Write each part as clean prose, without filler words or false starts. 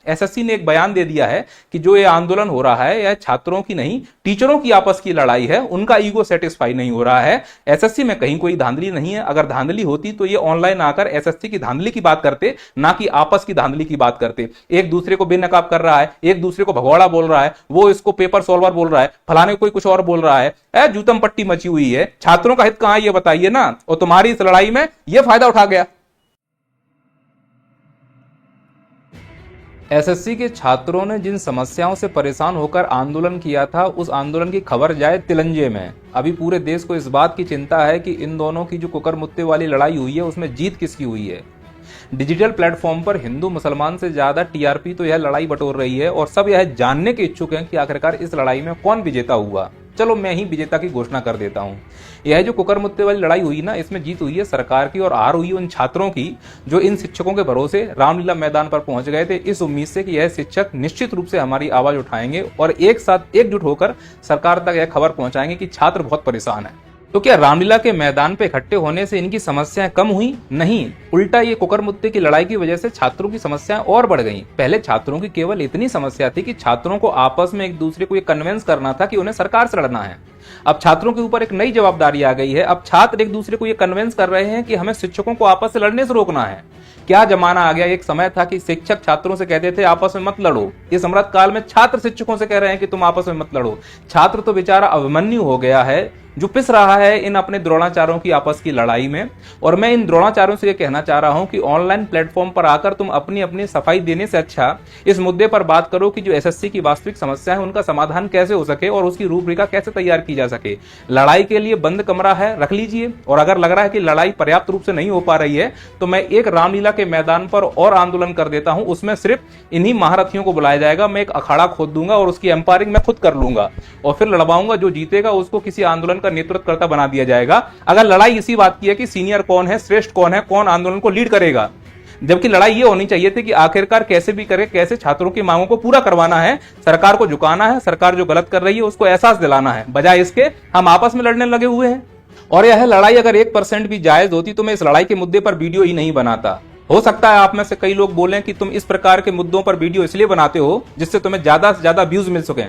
SSC ने एक बयान दे दिया है कि जो ये आंदोलन हो रहा है यह छात्रों की नहीं टीचरों की आपस की लड़ाई है, उनका ईगो सेटिस्फाई नहीं हो रहा है। एसएससी में कहीं कोई धांधली नहीं है, अगर धांधली होती तो ये ऑनलाइन आकर एसएससी की धांधली की बात करते, ना कि आपस की धांधली की बात करते। एक दूसरे को बेनकाब कर रहा है, एक दूसरे को भगौड़ा बोल रहा है, वो इसको पेपर सॉल्वर बोल रहा है, फलाने कोई कुछ और बोल रहा है, जूतम पट्टी मची हुई है। छात्रों का हित कहां है ये बताइए ना, और तुम्हारी इस लड़ाई में ये फायदा उठा गया। एसएससी के छात्रों ने जिन समस्याओं से परेशान होकर आंदोलन किया था, उस आंदोलन की खबर जाए तिलंजे में। अभी पूरे देश को इस बात की चिंता है कि इन दोनों की जो कुकर मुत्ते वाली लड़ाई हुई है उसमें जीत किसकी हुई है। डिजिटल प्लेटफॉर्म पर हिंदू मुसलमान से ज्यादा टीआरपी तो यह लड़ाई बटोर रही है और सब यह जानने के इच्छुक हैं कि आखिरकार इस लड़ाई में कौन विजेता हुआ। चलो मैं ही विजेता की घोषणा कर देता हूं। यह जो कुकर मुत्ते वाली लड़ाई हुई ना, इसमें जीत हुई है सरकार की और हार हुई उन छात्रों की जो इन शिक्षकों के भरोसे रामलीला मैदान पर पहुंच गए थे, इस उम्मीद से कि यह शिक्षक निश्चित रूप से हमारी आवाज उठाएंगे और एक साथ एकजुट होकर सरकार तक यह खबर पहुंचाएंगे कि छात्र बहुत परेशान है। तो क्या रामलीला के मैदान पे इकट्ठे होने से इनकी समस्याएं कम हुई? नहीं, उल्टा ये कुकर मुत्ते की लड़ाई की वजह से छात्रों की समस्याएं और बढ़ गईं। पहले छात्रों की केवल इतनी समस्या थी कि छात्रों को आपस में एक दूसरे को ये कन्विंस करना था कि उन्हें सरकार से लड़ना है। अब छात्रों के ऊपर एक नई जवाबदारी आ गई है। अब छात्र एक दूसरे को ये कन्विंस कर रहे हैं कि हमें शिक्षकों को आपस से लड़ने से रोकना है। क्या जमाना आ गया, एक समय था कि शिक्षक छात्रों से कहते थे आपस में मत लड़ो। इस अमृत काल में छात्र शिक्षकों से कह रहे हैं कि तुम आपस में मत लड़ो। छात्र तो बेचारा अभिमन्यु हो गया है जो पिस रहा है इन अपने द्रोणाचार्यों की आपस की लड़ाई में। और मैं इन द्रोणाचार्यों से यह कहना चाह रहा हूं कि ऑनलाइन प्लेटफॉर्म पर आकर तुम अपनी अपनी सफाई देने से अच्छा इस मुद्दे पर बात करो कि जो एसएससी की वास्तविक समस्या है उनका समाधान कैसे हो सके और उसकी रूपरेखा कैसे तैयार की जा सके। लड़ाई के लिए बंद कमरा है, रख लीजिए, और अगर लग रहा है कि लड़ाई पर्याप्त रूप से नहीं हो पा रही है तो मैं एक रामलीला के मैदान पर और आंदोलन कर देता हूं। उसमें सिर्फ इन्हीं महारथियों को बुलाया जाएगा, मैं एक अखाड़ा खोद दूंगा और उसकी एम्पायरिंग मैं खुद कर लूंगा और फिर लड़वाऊंगा। जो जीतेगा उसको किसी आंदोलन का नेतृत्वकर्ता बना दिया जाएगा। अगर लड़ाई इसी बात की है कि सीनियर कौन है, श्रेष्ठ कौन है, कौन आंदोलन को लीड करेगा, जबकि लड़ाई ये होनी चाहिए थी कि आखिरकार कैसे भी करे, कैसे छात्रों की मांगों को पूरा करवाना है, सरकार को झुकाना है, सरकार जो गलत कर रही है उसको एहसास दिलाना है। बजाय इसके हम आपस में लड़ने लगे हुए हैं। और यह लड़ाई अगर 1% भी जायज होती तो मैं इस लड़ाई के मुद्दे पर वीडियो ही नहीं बनाता। हो सकता है आप में से कई लोग बोलें कि तुम इस प्रकार के मुद्दों पर वीडियो इसलिए बनाते हो जिससे तुम्हें ज्यादा से ज्यादा व्यूज मिल सके।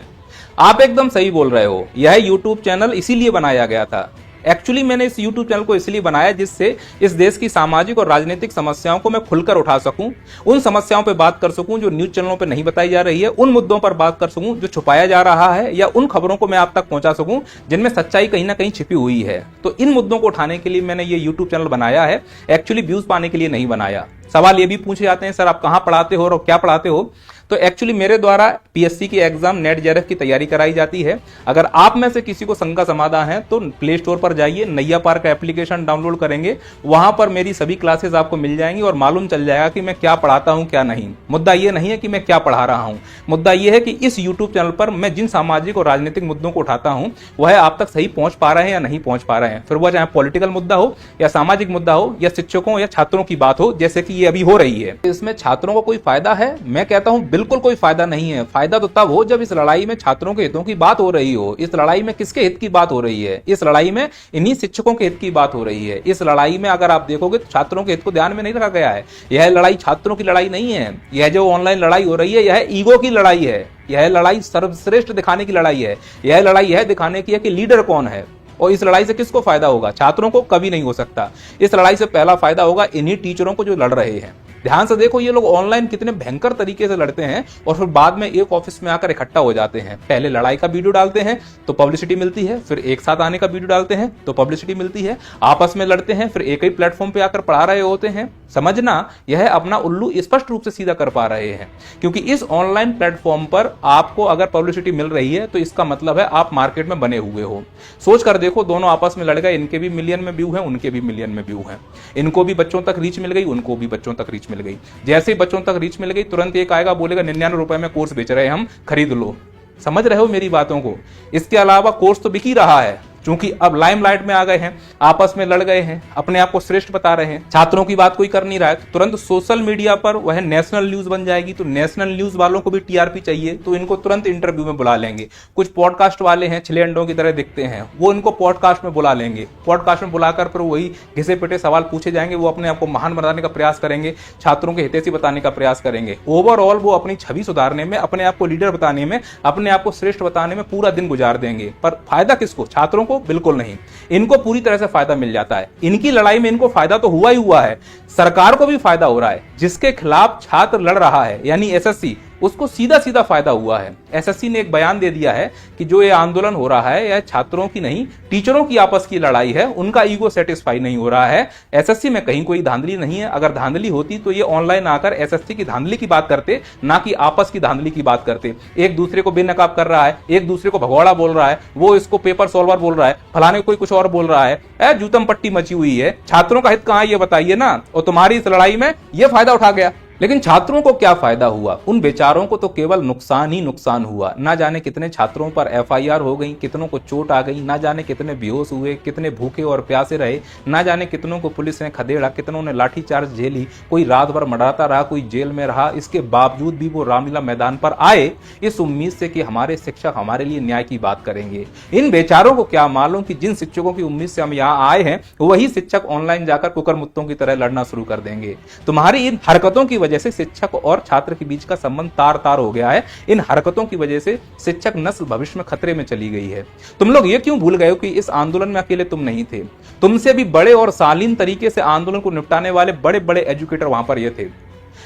आप एकदम सही बोल रहे हो। यह यूट्यूब चैनल इसीलिए बनाया गया था। एक्चुअली मैंने इस YouTube चैनल को इसलिए बनाया जिससे इस देश की सामाजिक और राजनीतिक समस्याओं को मैं खुलकर उठा सकूं, उन समस्याओं पर बात कर सकूं जो न्यूज चैनलों पर नहीं बताई जा रही है, उन मुद्दों पर बात कर सकूं जो छुपाया जा रहा है, या उन खबरों को मैं आप तक पहुंचा सकूं जिनमें सच्चाई कहीं ना कहीं छिपी हुई है। तो इन मुद्दों को उठाने के लिए मैंने ये YouTube चैनल बनाया है, एक्चुअली व्यूज पाने के लिए नहीं बनाया। सवाल ये भी पूछे जाते हैं सर आप कहां पढ़ाते हो और क्या पढ़ाते हो, तो एक्चुअली मेरे द्वारा पीएससी की एग्जाम नेट जेआरएफ की तैयारी कराई जाती है। अगर आप में से किसी को शंका समाधान है तो प्ले स्टोर पर जाइए, नैया पार का एप्लीकेशन डाउनलोड करेंगे, वहां पर मेरी सभी क्लासेस आपको मिल जाएंगी और मालूम चल जाएगा कि मैं क्या पढ़ाता हूं क्या नहीं। मुद्दा यह नहीं है कि मैं क्या पढ़ा रहा हूं, मुद्दा यह है कि इस यूट्यूब चैनल पर मैं जिन सामाजिक और राजनीतिक मुद्दों को उठाता हूं वह आप तक सही पहुंच पा रहे हैं या नहीं पहुंच पा रहे हैं। फिर वह चाहे पॉलिटिकल मुद्दा हो या सामाजिक मुद्दा हो या शिक्षकों या छात्रों की बात हो जैसे कि ये अभी हो रही है। इसमें छात्रों को कोई फायदा है? मैं कहता हूं बिल्कुल कोई फायदा नहीं है। फायदा तो तब हो जब इस लड़ाई में छात्रों के हितों की बात हो रही हो। इस लड़ाई में किसके हित की बात हो रही है? इस लड़ाई में इन्हीं शिक्षकों के हित की बात हो रही है। इस लड़ाई में अगर आप देखोगे तो छात्रों के हित को ध्यान में नहीं रखा गया है। यह लड़ाई छात्रों की लड़ाई नहीं है। यह जो ऑनलाइन लड़ाई हो रही है यह ईगो की लड़ाई है। यह लड़ाई सर्वश्रेष्ठ दिखाने की लड़ाई है। यह लड़ाई यह दिखाने की है कि लीडर कौन है। और इस लड़ाई से किसको फायदा होगा? छात्रों को कभी नहीं हो सकता। इस लड़ाई से पहला फायदा होगा इन्हीं टीचरों को जो लड़ रहे हैं। ध्यान से देखो ये लोग ऑनलाइन कितने भयंकर तरीके से लड़ते हैं और फिर बाद में एक ऑफिस में आकर इकट्ठा हो जाते हैं। पहले लड़ाई का वीडियो डालते हैं तो पब्लिसिटी मिलती है, फिर एक साथ आने का वीडियो डालते हैं तो पब्लिसिटी मिलती है, आपस में लड़ते हैं, फिर एक ही प्लेटफॉर्म पे आकर पढ़ा रहे होते हैं। समझना, यह अपना उल्लू स्पष्ट रूप से सीधा कर पा रहे हैं, क्योंकि इस ऑनलाइन प्लेटफॉर्म पर आपको अगर पब्लिसिटी मिल रही है तो इसका मतलब है आप मार्केट में बने हुए हो। सोच कर देखो, दोनों आपस में लड़ गए, इनके भी मिलियन में व्यू है, उनके भी मिलियन में व्यू है, इनको भी बच्चों तक रीच मिल गई, उनको भी बच्चों तक रीच मिल गई। जैसे ही बच्चों तक रीच मिल गई तुरंत एक आएगा बोलेगा 99 रुपए में कोर्स बेच रहे हैं हम, खरीद लो। समझ रहे हो मेरी बातों को? इसके अलावा कोर्स तो बिक ही रहा है, चूंकि अब लाइमलाइट में आ गए हैं, आपस में लड़ गए हैं, अपने आप को श्रेष्ठ बता रहे हैं, छात्रों की बात कोई कर नहीं रहा है, तो तुरंत सोशल मीडिया पर वह नेशनल न्यूज बन जाएगी। तो नेशनल न्यूज वालों को भी टीआरपी चाहिए, तो इनको तुरंत इंटरव्यू में बुला लेंगे। कुछ पॉडकास्ट वाले हैं, छिले अंडों की तरह दिखते हैं, वो इनको पॉडकास्ट में बुला लेंगे। पॉडकास्ट में बुलाकर फिर वही घिसे पिटे सवाल पूछे जाएंगे, वो अपने आप को महान बनाने का प्रयास करेंगे, छात्रों के हितैषी बताने का प्रयास करेंगे। ओवरऑल वो अपनी छवि सुधारने में, अपने आप को लीडर बताने में, अपने आप को श्रेष्ठ बताने में पूरा दिन गुजार देंगे। पर फायदा किसको? छात्रों को? बिल्कुल नहीं। इनको पूरी तरह से फायदा मिल जाता है। इनकी लड़ाई में इनको फायदा तो हुआ ही हुआ है, सरकार को भी फायदा हो रहा है। जिसके खिलाफ छात्र लड़ रहा है यानी एसएससी, उसको सीधा सीधा फायदा हुआ है। एसएससी ने एक बयान दे दिया है कि जो ये आंदोलन हो रहा है यह छात्रों की नहीं, टीचरों की आपस की लड़ाई है, उनका ईगो सेटिस्फाई नहीं हो रहा है। एसएससी में कहीं कोई धांधली नहीं है। अगर धांधली होती तो ये ऑनलाइन आकर एसएससी की धांधली की बात करते, ना कि आपस की धांधली की बात करते। एक दूसरे को बेनकाब कर रहा है, एक दूसरे को भगौड़ा बोल रहा है, वो इसको पेपर सॉल्वर बोल रहा है, फलाने कोई कुछ और बोल रहा है। जूतम पट्टी मची हुई है। छात्रों का हित कहां है ये बताइए ना। और तुम्हारी इस लड़ाई में ये फायदा उठा गया। लेकिन छात्रों को क्या फायदा हुआ? उन बेचारों को तो केवल नुकसान ही नुकसान हुआ। ना जाने कितने छात्रों पर एफआईआर हो गई, कितनों को चोट आ गई, ना जाने कितने बेहोश हुए, कितने भूखे और प्यासे रहे, ना जाने कितनों को पुलिस ने खदेड़ा, कितनों ने लाठीचार्ज झेली, कोई रात भर मराता रहा, कोई जेल में रहा। इसके बावजूद भी वो रामलीला मैदान पर आए इस उम्मीद से कि हमारे शिक्षक हमारे लिए न्याय की बात करेंगे। इन बेचारों को क्या मालूम कि जिन शिक्षकों की उम्मीद से हम यहाँ आए हैं वही शिक्षक ऑनलाइन जाकर कुकर मुत्तों की तरह लड़ना शुरू कर देंगे। तुम्हारी इन हरकतों की वजह से शिक्षक और छात्र के बीच का संबंध तार तार हो गया है। इन हरकतों की वजह से शिक्षक नस्ल भविष्य में खतरे में चली गई है। तुम लोग ये क्यों भूल गए हो कि इस आंदोलन में अकेले तुम नहीं थे? तुमसे भी बड़े और शालीन तरीके से आंदोलन को निपटाने वाले बड़े बड़े एजुकेटर वहां पर ये थे,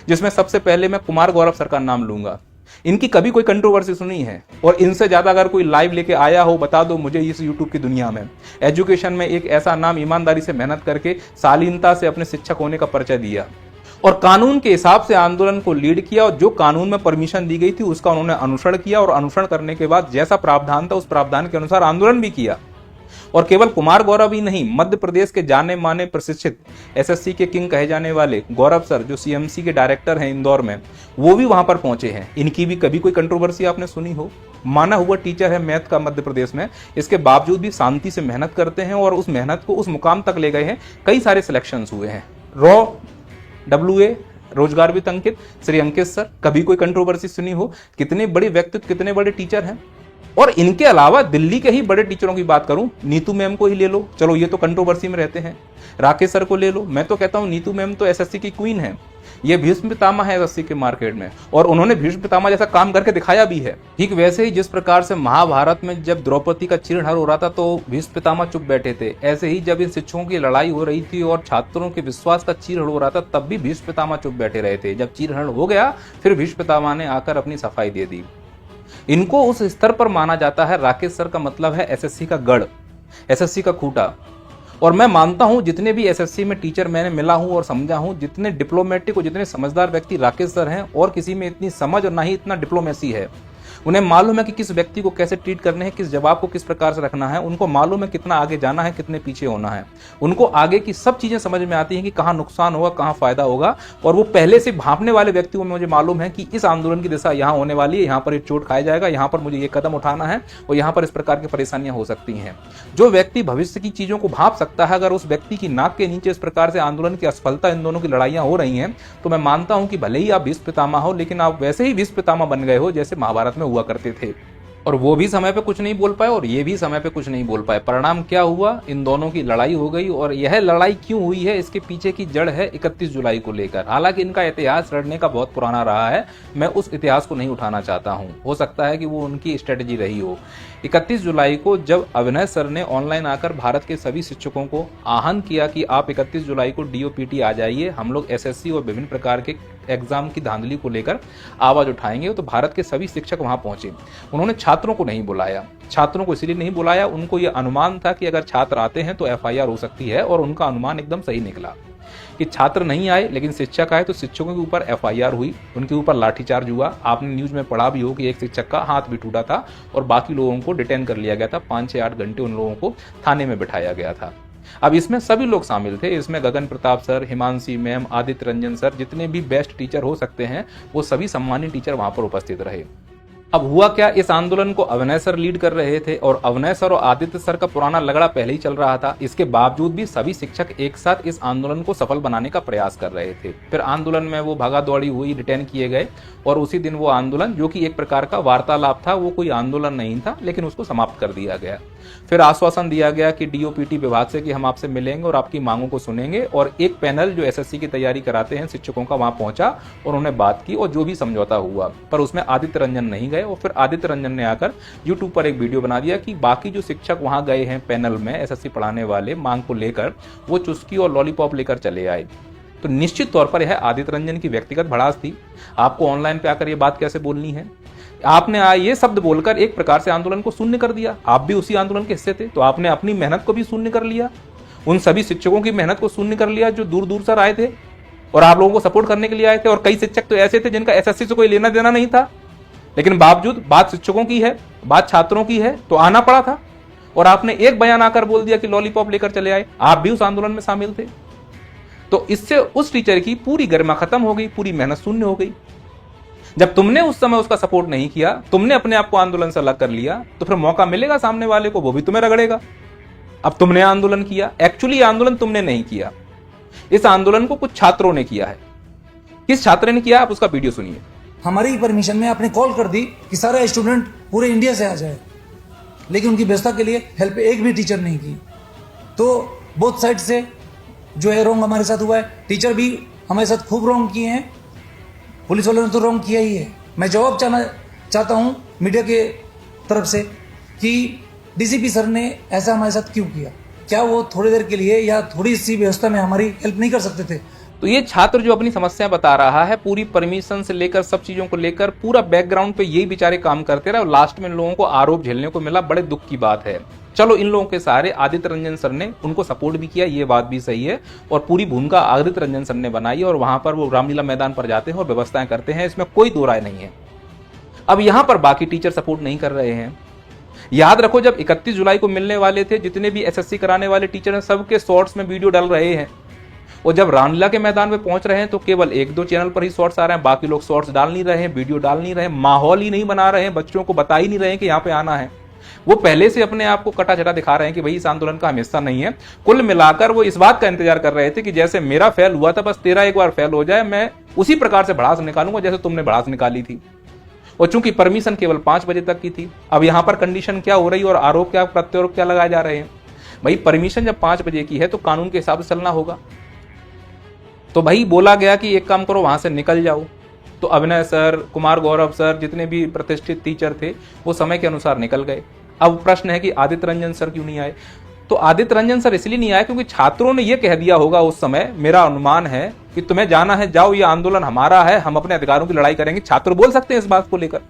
जिसमें सबसे पहले मैं कुमार गौरव सर का नाम लूंगा। इनकी कभी कोई कंट्रोवर्सी सुनी है? और इनसे ज्यादा अगर कोई लाइव लेके आया हो बता दो मुझे इस यूट्यूब की दुनिया में। एजुकेशन में एक ऐसा नाम ईमानदारी से मेहनत करके शालीनता से अपने शिक्षक होने का परिचय दिया और कानून के हिसाब से आंदोलन को लीड किया, और जो कानून में परमिशन दी गई थी उसका उन्होंने अनुसरण किया, और अनुसरण करने के बाद जैसा प्रावधान था उस प्रावधान के अनुसार आंदोलन भी किया। और केवल कुमार गौरव ही नहीं, मध्य प्रदेश के जाने माने प्रशिक्षित एसएससी के किंग कहे जाने वाले गौरव सर, जो सीएमसी के डायरेक्टर हैं इंदौर में, वो भी वहां पर पहुंचे हैं। इनकी भी कभी कोई कंट्रोवर्सी आपने सुनी हो? माना हुआ टीचर है मैथ का मध्य प्रदेश में, इसके बावजूद भी शांति से मेहनत करते हैं और उस मेहनत को उस मुकाम तक ले गए हैं। कई सारे सिलेक्शन हुए हैं। रॉ WA रोजगार वित्त अंकित श्री अंकित सर, कभी कोई कंट्रोवर्सी सुनी हो? कितने बड़े व्यक्तित्व, कितने बड़े टीचर हैं। और इनके अलावा दिल्ली के ही बड़े टीचरों की बात करूं, नीतू मैम को ही ले लो, चलो ये तो कंट्रोवर्सी में रहते हैं। राकेश सर को ले लो, मैं तो कहता हूं नीतू मैम तो एसएससी की क्वीन है। ये भीष्म पितामह है एसएससी के मार्केट में, और उन्होंने भीष्म पितामह जैसा काम करके दिखाया भी है। ठीक वैसे ही जिस प्रकार से महाभारत में जब द्रौपदी का चीरहरण हो रहा था तो भीष्म पितामह चुप बैठे थे, ऐसे ही जब इन शिक्षकों की लड़ाई हो रही थी और छात्रों के विश्वास का चीरहरण हो रहा था तब भी भीष्म पितामह चुप बैठे रहे थे। जब चीरहरण हो गया फिर भीष्म पितामह ने आकर अपनी सफाई दे दी। इनको उस स्तर पर माना जाता है। राकेश सर का मतलब है एसएससी का गढ़, एसएससी का खूंटा। और मैं मानता हूं जितने भी एसएससी में टीचर मैंने मिला हूं और समझा हूं, जितने डिप्लोमेटिक और जितने समझदार व्यक्ति राकेश सर हैं, और किसी में इतनी समझ और ना ही इतना डिप्लोमेसी है। उन्हें मालूम है कि किस व्यक्ति को कैसे ट्रीट करने हैं, किस जवाब को किस प्रकार से रखना है। उनको मालूम है कितना आगे जाना है, कितने पीछे होना है। उनको आगे की सब चीजें समझ में आती हैं कि कहाँ नुकसान होगा, कहाँ फायदा होगा। और वो पहले से भांपने वाले व्यक्तियों में मुझे मालूम है कि इस आंदोलन की दिशा यहाँ होने वाली है, यहाँ पर एक चोट खाया जाएगा, यहाँ पर मुझे ये कदम उठाना है और यहाँ पर इस प्रकार की परेशानियां हो सकती हैं। जो व्यक्ति भविष्य की चीजों को भांप सकता है, अगर उस व्यक्ति की नाक के नीचे इस प्रकार से आंदोलन की असफलता, इन दोनों की लड़ाइयां हो रही हैं, तो मैं मानता हूं कि भले ही आप भीष्म पितामह हो, लेकिन आप वैसे ही भीष्म पितामह बन गए हो जैसे महाभारत में हुआ करते थे। और वो भी समय पे कुछ नहीं बोल पाए और ये भी समय पे कुछ नहीं बोल पाए। परिणाम क्या हुआ? इन दोनों की लड़ाई हो गई। और यह लड़ाई क्यों हुई है, इसके पीछे की जड़ है 31 जुलाई को लेकर। हालांकि इनका इतिहास लड़ने का बहुत पुराना रहा है, मैं उस इतिहास को नहीं उठाना चाहता हूं। हो सकता है कि वो उनकी स्ट्रेटेजी रही हो। 31 जुलाई को जब अभिनय सर ने ऑनलाइन आकर भारत के सभी शिक्षकों को आह्वान किया कि आप 31 जुलाई को DOPT आ जाइए, हम लोग SSC और विभिन्न प्रकार के एग्जाम की धांधली को लेकर आवाज उठाएंगे, तो भारत के सभी शिक्षक वहां पहुंचे। उन्होंने छात्रों को नहीं बुलाया। छात्रों को इसलिए नहीं बुलाया, उनको यह अनुमान था कि अगर छात्र आते हैं तो FIR हो सकती है, और उनका अनुमान एकदम सही निकला कि छात्र नहीं आए लेकिन शिक्षक आए, तो शिक्षकों के ऊपर FIR हुई, उनके ऊपर लाठीचार्ज हुआ। आपने न्यूज में पढ़ा भी हो कि एक शिक्षक का हाथ भी टूटा था और बाकी लोगों को डिटेन कर लिया गया था। 5 से 8 घंटे उन लोगों को थाने में बिठाया गया था। अब इसमें सभी लोग शामिल थे। इसमें Gagan Pratap sir, Himanshi ma'am, Aditya Ranjan sir, जितने भी बेस्ट टीचर हो सकते हैं वो सभी सम्मानित टीचर वहां पर उपस्थित रहे। अब हुआ क्या, इस आंदोलन को अविनय सर लीड कर रहे थे और अविनय सर और आदित्य सर का पुराना लगड़ा पहले ही चल रहा था। इसके बावजूद भी सभी शिक्षक एक साथ इस आंदोलन को सफल बनाने का प्रयास कर रहे थे। फिर आंदोलन में वो भागा दौड़ी हुई, डिटेन किए गए और उसी दिन वो आंदोलन, जो कि एक प्रकार का वार्तालाप था, वो कोई आंदोलन नहीं था, लेकिन उसको समाप्त कर दिया गया। फिर आश्वासन दिया गया कि डीओपीटी विभाग से कि हम आपसे मिलेंगे और आपकी मांगों को सुनेंगे, और एक पैनल जो एसएससी की तैयारी कराते हैं शिक्षकों का वहां पहुंचा और उन्होंने बात की और जो भी समझौता हुआ, पर उसमें आदित्य रंजन नहीं गए। और फिर आदित्य रंजन ने आकर यूट्यूब पर एक वीडियो बना दिया कि बाकी जो शिक्षक वहां गए हैं पैनल में एसएससी पढ़ाने वाले, मांग को लेकर वो चुस्की और लॉलीपॉप लेकर चले आए। तो निश्चित तौर पर यह आदित्य रंजन की व्यक्तिगत भड़ास थी। आपको ऑनलाइन पे आकर ये बात कैसे बोलनी है? आपने ये शब्द बोलकर एक प्रकार से आंदोलन को शून्य कर दिया। आप भी उसी आंदोलन के हिस्से थे, तो आपने अपनी मेहनत को भी शून्य कर लिया, उन सभी शिक्षकों की मेहनत को शून्य कर लिया जो दूर दूर से आए थे और आप लोगों को सपोर्ट करने के लिए आए थे। और कई शिक्षक तो ऐसे थे जिनका एसएससी से कोई लेना देना नहीं था, लेकिन बावजूद बात शिक्षकों की है, बात छात्रों की है, तो आना पड़ा था। और आपने एक बयान आकर बोल दिया कि लॉलीपॉप लेकर चले आए। आप भी उस आंदोलन में शामिल थे, तो इससे उस टीचर की पूरी गरिमा खत्म हो गई, पूरी मेहनत शून्य हो गई। जब तुमने उस समय उसका सपोर्ट नहीं किया, तुमने अपने आप को आंदोलन से अलग कर लिया, तो फिर मौका मिलेगा सामने वाले को, वो भी तुम्हें रगड़ेगा। अब तुमने आंदोलन किया, एक्चुअली आंदोलन तुमने नहीं किया, इस आंदोलन को कुछ छात्रों ने किया है। किस छात्र ने किया, आप उसका वीडियो सुनिए। हमारी परमिशन में आपने कॉल कर दी कि सारे स्टूडेंट पूरे इंडिया से आ जाए, लेकिन उनकी व्यवस्था के लिए हेल्प एक भी टीचर नहीं की। तो बोथ साइड से जो है रॉन्ग हमारे साथ हुआ है। टीचर भी हमारे साथ खूब रॉन्ग किए हैं, पुलिस वालों ने तो रॉन्ग किया ही है। मैं जवाब चाहता हूं मीडिया के तरफ से कि डीसीपी सर ने ऐसा हमारे साथ क्यों किया? क्या वो थोड़ी देर के लिए या थोड़ी सी व्यवस्था में हमारी हेल्प नहीं कर सकते थे? तो ये छात्र जो अपनी समस्या बता रहा है, पूरी परमिशन से लेकर सब चीजों को लेकर पूरा बैकग्राउंड पे यही बेचारे काम करते रहे और लास्ट में इन लोगों को आरोप झेलने को मिला। बड़े दुख की बात है। चलो, इन लोगों के सहारे आदित्य रंजन सर ने उनको सपोर्ट भी किया, ये बात भी सही है, और पूरी भूमिका आदित्य रंजन सर ने बनाई और वहां पर वो रामलीला मैदान पर जाते हैं और व्यवस्थाएं करते हैं, इसमें कोई दो राय नहीं है। अब यहां पर बाकी टीचर सपोर्ट नहीं कर रहे हैं। याद रखो, जब 31 जुलाई को मिलने वाले थे, जितने भी एसएससी कराने वाले टीचर हैं, सबके शॉर्ट्स में वीडियो डाल रहे हैं, और जब रामलीला के मैदान में पहुंच रहे हैं तो केवल 1-2 चैनल पर ही शॉर्ट्स आ रहे हैं, बाकी लोग शॉर्ट्स डाल नहीं रहे हैं, वीडियो डाल नहीं रहे हैं, माहौल ही नहीं बना रहे हैं, बच्चों को बता ही नहीं रहे हैं कि यहाँ पे आना है। वो पहले से अपने आप को कटा चटा दिखा रहे हैं कि भाई इस आंदोलन का हम हिस्सा नहीं है। कुल मिलाकर वो इस बात का इंतजार कर रहे थे कि जैसे मेरा फेल हुआ था, बस तेरा एक बार फेल हो जाए, मैं उसी प्रकार से भड़ास निकालूंगा जैसे तुमने भड़ास निकाली थी। और चूंकि परमिशन केवल 5 बजे तक की थी, अब यहां पर कंडीशन क्या हो रही और आरोप क्या, प्रत्यारोप क्या लगाए जा रहे हैं? भाई परमिशन जब 5 बजे की है तो कानून के हिसाब से चलना होगा। तो भाई बोला गया कि एक काम करो, वहां से निकल जाओ। तो अविनय सर, कुमार गौरव सर, जितने भी प्रतिष्ठित टीचर थे वो समय के अनुसार निकल गए। अब प्रश्न है कि आदित्य रंजन सर क्यों नहीं आए? तो आदित्य रंजन सर इसलिए नहीं आए क्योंकि छात्रों ने यह कह दिया होगा उस समय, मेरा अनुमान है, कि तुम्हें जाना है जाओ, ये आंदोलन हमारा है, हम अपने अधिकारों की लड़ाई करेंगे। छात्र बोल सकते हैं इस बात को लेकर।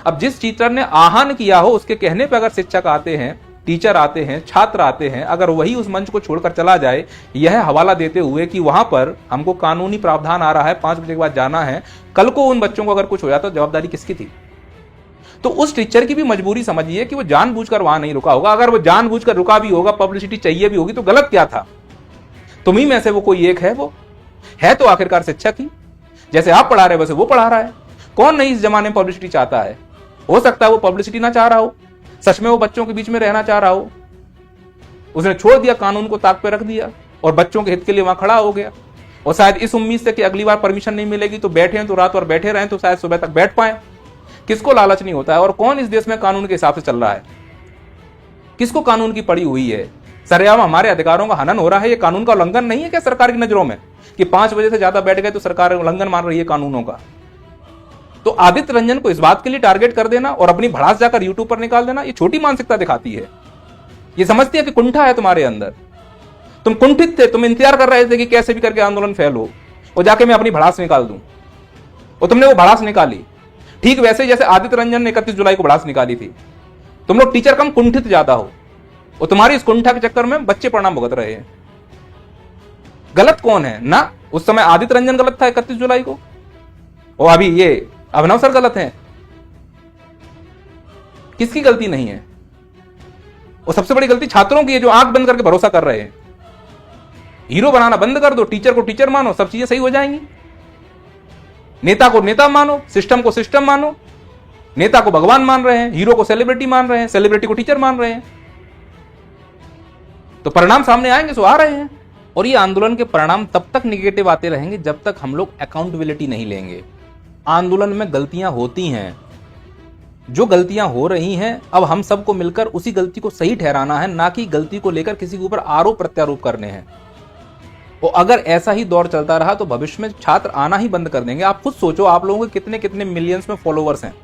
अब जिस टीचर ने आह्वान किया हो उसके कहने पर अगर शिक्षक आते हैं, टीचर आते हैं, छात्र आते हैं, अगर वही उस मंच को छोड़कर चला जाए, यह हवाला देते हुए कि वहां पर हमको कानूनी प्रावधान आ रहा है, 5 बजे के बाद जाना है, कल को उन बच्चों को अगर कुछ हो जाता तो जवाबदारी किसकी थी? तो उस टीचर की भी मजबूरी समझिए कि वो जानबूझकर वहां नहीं रुका होगा। अगर वो जानबूझकर रुका भी होगा, पब्लिसिटी चाहिए भी होगी, तो गलत क्या था? तुम्ही में से वो कोई एक है, वो है तो आखिरकार शिक्षक ही। जैसे आप पढ़ा रहे वैसे वो पढ़ा रहा है। कौन नहीं इस जमाने में पब्लिसिटी चाहता है? हो सकता है वो पब्लिसिटी ना चाह रहा हो, सच में वो बच्चों के बीच में रहना चाह रहा हो। उसने छोड़ दिया, कानून को ताक पे रख दिया और बच्चों के हित के लिए वहां खड़ा हो गया, और शायद इस उम्मीद से कि अगली बार परमिशन नहीं मिलेगी तो बैठे हैं तो रात भर बैठे रहें तो शायद सुबह तक बैठ पाए। किसको लालच नहीं होता है? और कौन इस देश में कानून के हिसाब से चल रहा है? किसको कानून की पड़ी हुई है? सरेआम हमारे अधिकारों का हनन हो रहा है। ये कानून का उल्लंघन नहीं है क्या सरकार की नजरों में, कि 5 बजे से ज्यादा बैठ गए तो सरकार उल्लंघन मान रही है कानूनों का? तो आदित्य रंजन को इस बात के लिए टारगेट कर देना और अपनी भड़ास जाकर यूट्यूब पर निकाल देना, ये छोटी मानसिकता दिखाती है। ये समझती है कि कुंठा है तुम्हारे अंदर, तुम कुंठित थे, तुम इंतजार कर रहे थे कि कैसे भी करके आंदोलन फैल हो और जाके मैं अपनी भड़ास निकाल दूं, और तुमने वो भड़ास निकाली। ठीक वैसे जैसे आदित्य रंजन ने 31 जुलाई को भड़ास निकाली थी। तुम लोग टीचर कम, कुंठित ज्यादा हो, और तुम्हारी इस कुंठा के चक्कर में बच्चे परिणाम भुगत रहे हैं। गलत कौन है ना? उस समय आदित्य रंजन गलत था 31 जुलाई को, और अभी ये अभिनव सर गलत हैं। किसकी गलती नहीं है? और सबसे बड़ी गलती छात्रों की है, जो आंख बंद करके भरोसा कर रहे हैं। हीरो बनाना बंद कर दो, टीचर को टीचर मानो, सब चीजें सही हो जाएंगी। नेता को नेता मानो, सिस्टम को सिस्टम मानो, नेता को भगवान मान रहे हैं, हीरो को सेलिब्रिटी मान रहे हैं, सेलिब्रिटी को टीचर मान रहे हैं। तो परिणाम सामने आएंगे, सो आ रहे हैं। और ये आंदोलन के परिणाम तब तक निगेटिव आते रहेंगे जब तक हम लोग अकाउंटेबिलिटी नहीं लेंगे। आंदोलन में गलतियां होती हैं, जो गलतियां हो रही हैं अब हम सबको मिलकर उसी गलती को सही ठहराना है, ना कि गलती को लेकर किसी के ऊपर आरोप प्रत्यारोप करने हैं। और अगर ऐसा ही दौर चलता रहा तो भविष्य में छात्र आना ही बंद कर देंगे। आप खुद सोचो, आप लोगों के कितने कितने मिलियंस में फॉलोवर्स हैं।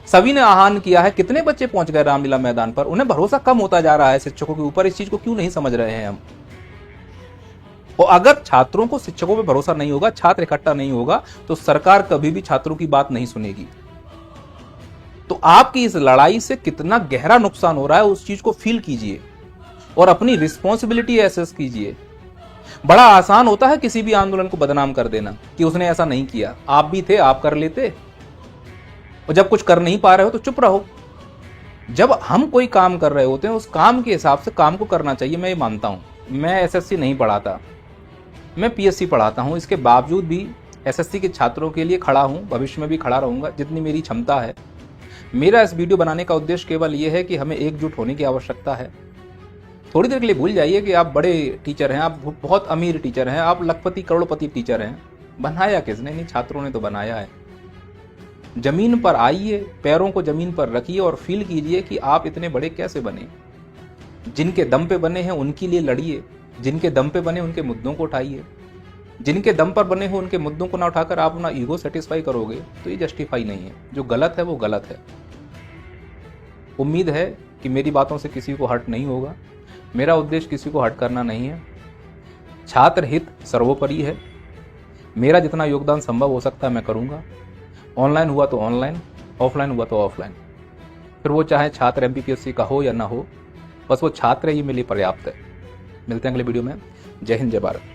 सभी ने आह्वान किया है, कितने बच्चे पहुंच गए रामलीला मैदान पर। उन्हें भरोसा कम होता जा रहा है शिक्षकों के ऊपर। इस चीज को क्यों नहीं समझ रहे हैं हम? और अगर छात्रों को शिक्षकों पर भरोसा नहीं होगा, छात्र इकट्ठा नहीं होगा, तो सरकार कभी भी छात्रों की बात नहीं सुनेगी। तो आपकी इस लड़ाई से कितना गहरा नुकसान हो रहा है उस चीज को फील कीजिए और अपनी रिस्पॉन्सिबिलिटी एसेस कीजिए। बड़ा आसान होता है किसी भी आंदोलन को बदनाम कर देना कि उसने ऐसा नहीं किया, आप भी थे, आप कर लेते। और जब कुछ कर नहीं पा रहे हो तो चुप रहो। जब हम कोई काम कर रहे होते हैं उस काम के हिसाब से काम को करना चाहिए। मैं ये मानता हूं। मैं एसएससी नहीं पढ़ाता, मैं पीएससी पढ़ाता हूं। इसके बावजूद भी एसएससी के छात्रों के लिए खड़ा हूं, भविष्य में भी खड़ा रहूंगा जितनी मेरी क्षमता है। मेरा इस वीडियो बनाने का उद्देश्य केवल यह है कि हमें एकजुट होने की आवश्यकता है। थोड़ी देर के लिए भूल जाइए कि आप बड़े टीचर हैं, आप बहुत अमीर टीचर हैं, आप लखपति करोड़पति टीचर हैं। बनाया किसने? नहीं, छात्रों ने तो बनाया है। जमीन पर आइए, पैरों को जमीन पर रखिए और फील कीजिए कि आप इतने बड़े कैसे बने। जिनके दम पे बने हैं उनके लिए लड़िए, जिनके दम पे बने उनके मुद्दों को उठाइए। जिनके दम पर बने हो उनके मुद्दों को ना उठाकर आप अपना ईगो सेटिस्फाई करोगे तो ये जस्टिफाई नहीं है। जो गलत है वो गलत है। उम्मीद है कि मेरी बातों से किसी को हर्ट नहीं होगा। मेरा उद्देश्य किसी को हर्ट करना नहीं है। छात्र हित सर्वोपरि है। मेरा जितना योगदान संभव हो सकता है मैं करूंगा। ऑनलाइन हुआ तो ऑनलाइन, ऑफलाइन हुआ तो ऑफलाइन। फिर वो चाहे छात्र एमपीपीएससी का हो या ना हो, बस वो छात्र है, ये मेरे लिए पर्याप्त है। मिलते हैं अगले वीडियो में। जय हिंद, जय भारत।